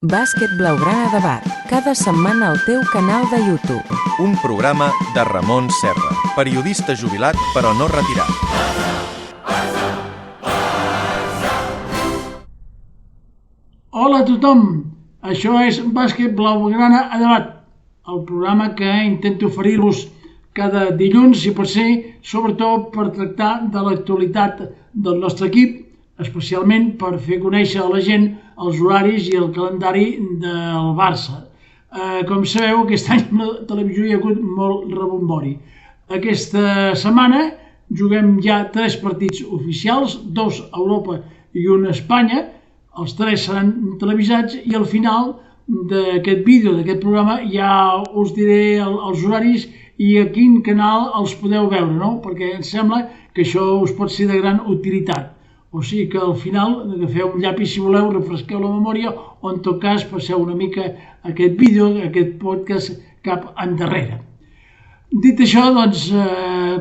Bàsquet Blaugrana Debat, cada setmana al teu canal de YouTube. Un programa de Ramon Serra, periodista jubilat però no retirat. Hola a tothom, això és Bàsquet Blaugrana Debat, el programa que intento oferir-vos cada dilluns, si pot ser, sobretot per tractar de l'actualitat del nostre equip, especialment per fer conèixer a la gent els horaris i el calendari del Barça. Com sabeu, aquest any a la televisió hi ha hagut molt rebombori. Aquesta setmana juguem ja 3 partits oficials, 2 a Europa i 1 a Espanya. Els 3 seran televisats i al final d'aquest vídeo, d'aquest programa, ja us diré els horaris i a quin canal els podeu veure, no? Perquè em sembla que això us pot ser de gran utilitat. O sigui que al final agafeu un llapis si voleu, refresqueu la memòria o en tot cas passeu una mica aquest vídeo, aquest podcast cap endarrere. Dit això, doncs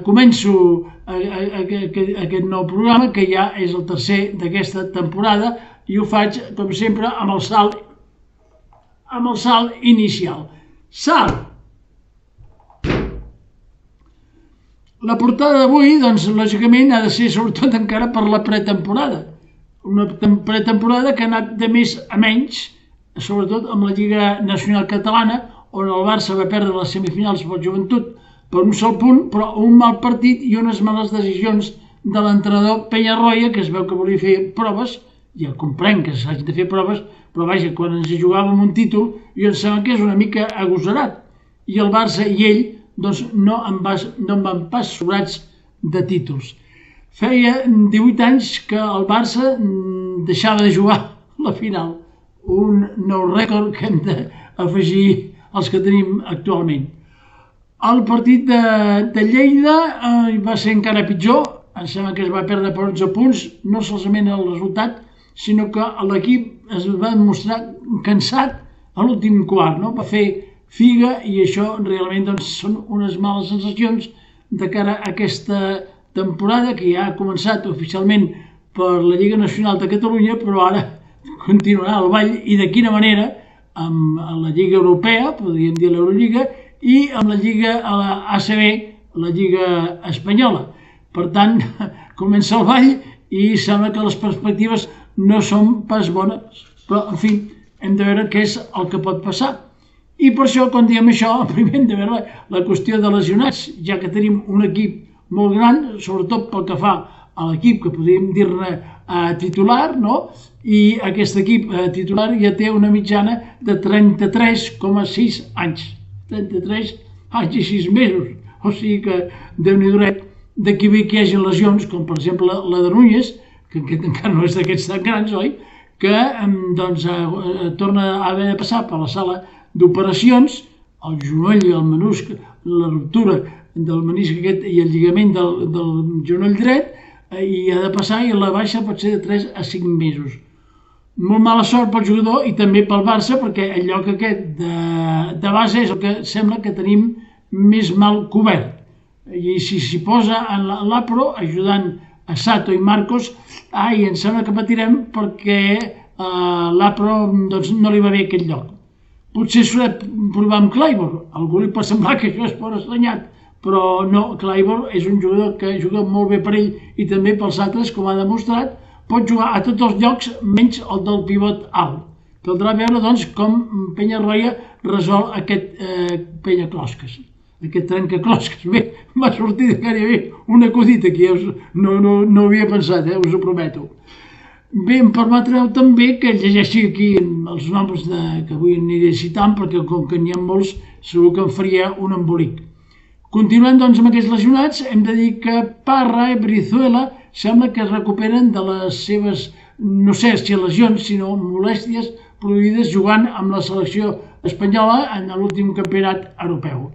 començo aquest nou programa que ja és el tercer d'aquesta temporada i ho faig, com sempre, amb el salt inicial. Salt! La portada d'avui, doncs, lògicament, ha de ser sobretot encara per la pretemporada. Una pretemporada que ha anat de més a menys, sobretot amb la Lliga Nacional Catalana, on el Barça va perdre les semifinals pel Joventut per un sol punt, però un mal partit i unes males decisions de l'entrenador Peñarroya, que es veu que volia fer proves, ja comprenc que s'hagin de fer proves, però vaja, quan ens jugàvem un títol, jo em sembla que és una mica agosarat. I el Barça i ell doncs no em van pas sobrats de títols. Feia 18 anys que el Barça deixava de jugar la final. Un nou rècord que hem d'afegir als que tenim actualment. El partit de Lleida va ser encara pitjor. Em sembla que es va perdre per 11 punts, no solament el resultat, sinó que l'equip es va mostrar cansat a l'últim quart, no? Va fer figa i això realment doncs, són unes males sensacions de cara a aquesta temporada que ja ha començat oficialment per la Lliga Nacional de Catalunya, però ara continuarà el ball i de quina manera amb la Lliga Europea, podríem dir l'Eurolliga, i amb la Lliga a la ACB, la Lliga Espanyola. Per tant, comença el ball i sembla que les perspectives no són pas bones, però en fi, hem de veure què és el que pot passar. I per això, quan diem això, primer hem de veure la qüestió de lesionats, ja que tenim un equip molt gran, sobretot pel que fa a l'equip que podríem dir-ne titular, no? I aquest equip titular ja té una mitjana de 33,6 anys. 33 anys i 6 mesos. O sigui que, Déu-n'hi-do, d'aquí ve que hi hagi lesions, com per exemple la de Núñez, que encara no és d'aquests tan grans, oi? Que doncs, torna a haver de passar per la sala d'operacions, el genoll i el menisc, la ruptura del menisc aquest i el lligament del genoll dret, i ha de passar i la baixa pot ser de 3 a 5 mesos. Molt mala sort pel jugador i també pel Barça, perquè el lloc aquest de base és el que sembla que tenim més mal cobert. I si s'hi posa en l'Apro, ajudant a Sato i Marcos, em sembla que patirem perquè l'Apro doncs, no li va bé aquest lloc. Potser s'ho ha de provar amb Claiborne. Algú li pot semblar que això és fort estranyat, però no, Claiborne és un jugador que juga molt bé per ell i també pels altres, com ha demostrat, pot jugar a tots els llocs menys el del pivot alt. Caldrà veure, doncs, com Peñarroya resol aquest penyaclosques, aquest trencaclosques. Bé, m'ha sortit gairebé un acudit aquí, no ho havia pensat, us ho prometo. Bé, em permetreu també que llegeixi aquí els noms que avui aniré citant, perquè com que n'hi ha molts, segur que em faria un embolic. Continuant doncs amb aquests lesionats, hem de dir que Parra i Brizuela sembla que es recuperen de les seves, no sé si lesions, sinó molèsties produïdes jugant amb la selecció espanyola en l'últim campionat europeu.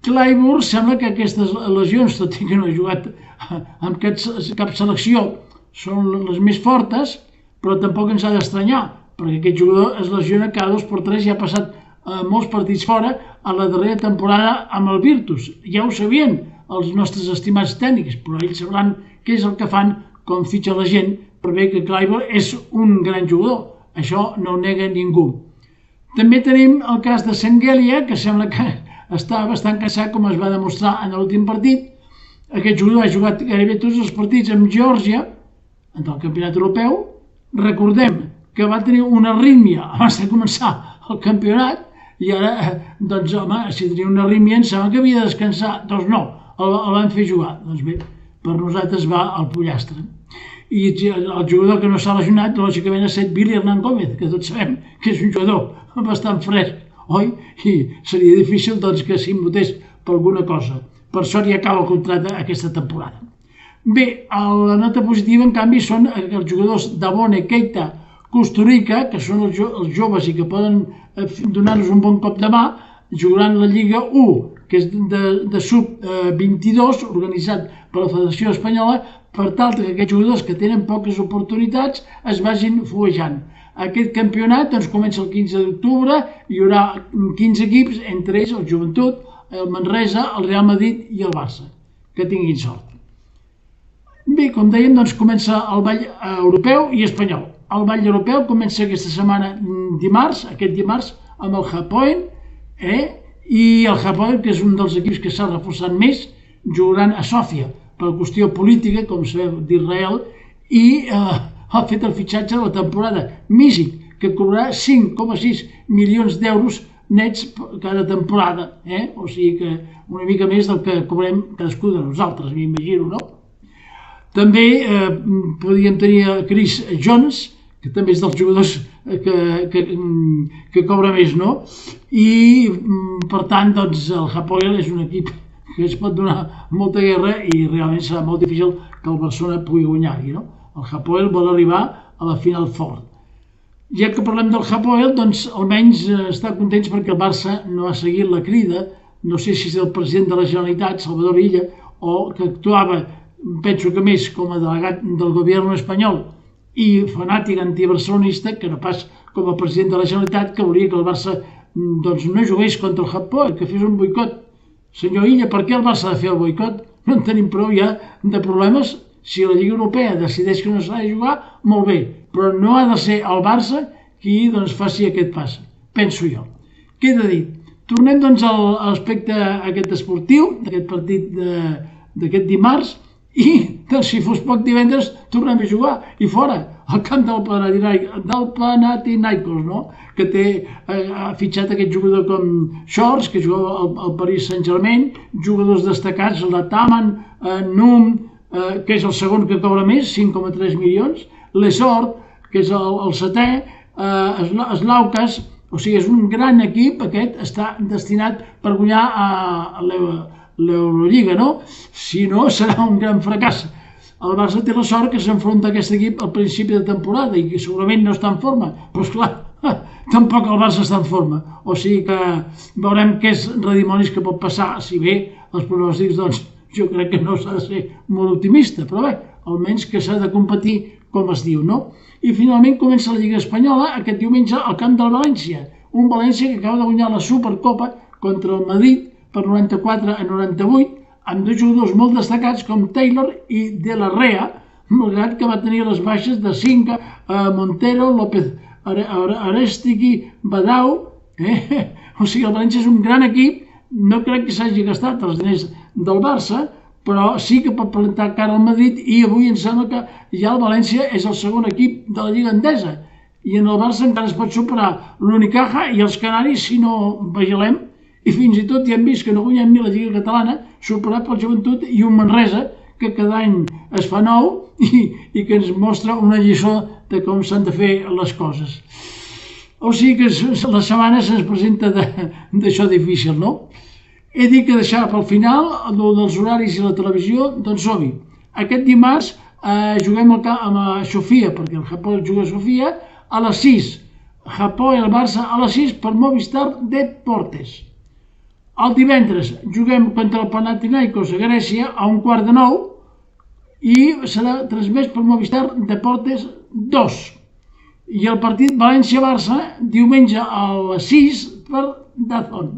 Claiborne sembla que aquestes lesions, tot i que no ha jugat amb cap selecció, són les més fortes, però tampoc ens ha d'estranyar, perquè aquest jugador es lesiona cada 2 per 3 i ha passat molts partits fora a la darrera temporada amb el Virtus. Ja ho sabien els nostres estimats tècnics, però ells sabran què és el que fan quan fitxa la gent per bé que Claiborne és un gran jugador. Això no ho nega ningú. També tenim el cas de Senghelia, que sembla que està bastant cansat, com es va demostrar en l'últim partit. Aquest jugador ha jugat gairebé tots els partits amb Geòrgia, en el campionat europeu. Recordem que va tenir una arrítmia abans de començar el campionat, i ara, doncs, home, si tenia una arrítmia em sembla que havia de descansar. Doncs no, el van fer jugar. Doncs bé, per nosaltres va al pollastre. I el jugador que no s'ha lesionat, lògicament, ha estat Billy Hernán Gómez, que tots sabem que és un jugador bastant fresc, oi? I seria difícil, doncs, que s'immutés per alguna cosa. Per sort ja acaba el contracte aquesta temporada. Bé, la nota positiva, en canvi, són els jugadors d'Abone, Keita, Kusturica, que són els joves i que poden donar-nos un bon cop de mà, jugaran la Lliga 1, que és de sub-22, organitzat per la Federació Espanyola, per tal que aquests jugadors que tenen poques oportunitats es vagin fuejant. Aquest campionat doncs, comença el 15 d'octubre, hi haurà 15 equips, entre ells el Joventut, el Manresa, el Real Madrid i el Barça. Que tinguin sort. Bé, com dèiem, doncs comença el ball europeu i espanyol. El ball europeu comença aquesta setmana dimarts, aquest dimarts, amb el Hapoel, i el Hapoel, que és un dels equips que s'ha reforçat més, jugaran a Sòfia, per la qüestió política, com sabeu, d'Israel, i ha fet el fitxatge de la temporada Misic, que cobrarà 5,6 milions d'euros nets cada temporada, o sigui que una mica més del que cobrem cadascú de nosaltres, m'imagino, no? També podríem tenir Chris Jones, que també és dels jugadors que cobra més, no? I, per tant, doncs, el Hapoel és un equip que es pot donar molta guerra i realment serà molt difícil que el Barcelona pugui guanyar-hi, no? El Hapoel vol arribar a la final fort. Ja que parlem del Hapoel, doncs almenys està contents perquè el Barça no ha seguit la crida, no sé si és el president de la Generalitat, Salvador Illa, o que actuava, penso que més com a delegat del govern espanyol i fanàtic antibarcelonista, que no pas com a president de la Generalitat, que volia que el Barça doncs, no jugués contra el Hapoel, que fes un boicot. Senyor Illa, per què el Barça ha de fer el boicot? No en tenim prou ja de problemes. Si la Lliga Europea decideix que no s'ha de jugar, molt bé, però no ha de ser el Barça qui doncs, faci aquest pas, penso jo. Queda dit. Tornem doncs, a l'aspecte aquest esportiu, d'aquest partit d'aquest dimarts, i doncs, si fos poc divendres tornem a jugar, i fora, al camp del Panathinaikos, no? Que ha fitxat aquest jugador com Shorts, que juga al Paris Saint-Germain, jugadors destacats, la Taman, Num, que és el segon que cobra més, 5,3 milions, l'Esort, que és el setè, Slaukas, o sigui, és un gran equip, aquest està destinat per guanyar l'Eurolliga, no? Si no, serà un gran fracàs. El Barça té la sort que s'enfronta a aquest equip al principi de temporada i que segurament no està en forma, però esclar, tampoc el Barça està en forma. O sigui que veurem què és redimonis que pot passar, si bé els pronòstics, doncs, jo crec que no s'ha de ser molt optimista, però bé, almenys que s'ha de competir com es diu, no? I finalment comença la Lliga Espanyola aquest diumenge al camp del València, un València que acaba de guanyar la Supercopa contra el Madrid per 94-98, amb dos jugadors molt destacats com Taylor i De La Rea, malgrat que va tenir les baixes de Cinca, Montero, López Arestigui, Badau, o sigui, el València és un gran equip, no crec que s'hagi gastat els diners del Barça, però sí que pot plantar cara al Madrid i avui em sembla que ja el València és el segon equip de la Lliga Endesa i en el Barça encara es pot superar l'Unicaja i els Canaris si no vigilem i fins i tot ja hem vist que no guanyem ni la Lliga Catalana superat pel Joventut i un Manresa que cada any es fa nou i que ens mostra una lliçó de com s'han de fer les coses. O sigui que la setmana se'ns presenta d'això difícil, no? He dit que deixava pel final dels horaris i la televisió, doncs som-hi. Aquest dimarts juguem amb Sofia, perquè el Hapoel juga a Sofia, a les 6. Hapoel Barça a les 6 per Movistar Deportes. El divendres juguem contra el Panathinaikos a Grècia a 8:45 i serà transmès per Movistar Deportes 2. I el partit València-Barça diumenge a les 6 per DAZN.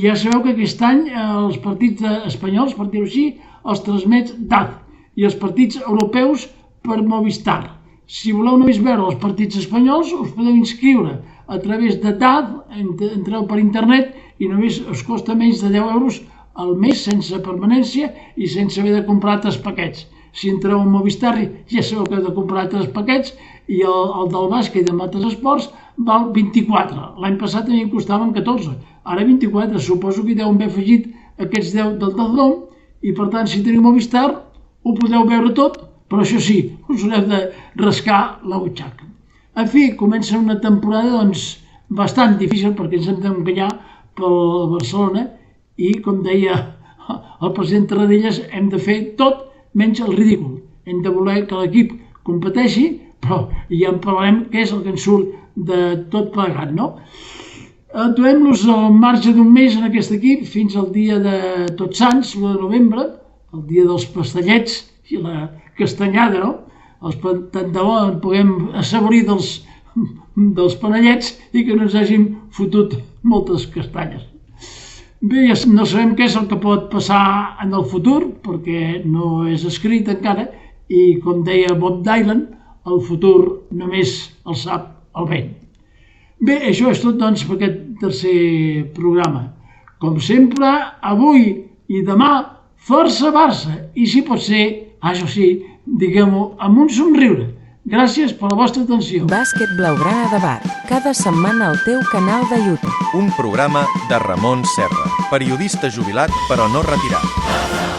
Ja sabeu que aquest any els partits espanyols, per dir-ho així, els transmet DAZN i els partits europeus per Movistar. Si voleu només veure els partits espanyols, us podeu inscriure a través de TAD, entreu per internet i només us costa menys de 10 euros al mes sense permanència i sense haver de comprar altres paquets. Si entreu en Movistar ja sabeu que heu de comprar altres paquets i el del bàsquet i amb altres esports val 24. L'any passat a mi em costaven 14, ara 24. Suposo que hi deuen haver afegit aquests 10 del Dazón i per tant si teniu Movistar ho podeu veure tot, però això sí, us haureu de rascar la butxaca. En fi, comença una temporada bastant difícil perquè ens hem d'enganyar pel Barcelona i, com deia el president Tarradellas, hem de fer tot menys el ridícul. Hem de voler que l'equip competeixi, però ja en parlarem què és el que ens surt de tot plegat, no? Trobem-nos al marge d'un mes en aquest equip fins al dia de Tots Sants, l'1 de novembre, el dia dels pastellets i la castanyada, no? Tant de bo en puguem assaborir dels panellets i que no ens hàgim fotut moltes castanyes. Bé, ja no sabem què és el que pot passar en el futur, perquè no és escrit encara, i com deia Bob Dylan, el futur només el sap el vent. Bé, això és tot, doncs, per aquest tercer programa. Com sempre, avui i demà, força Barça, i si pot ser, això sí, diguem-ho amb un somriure. Gràcies per la vostra atenció. Bàsquet Blaugrana Debat, cada setmana al teu canal de YouTube. Un programa de Ramon Serra, periodista jubilat però no retirat.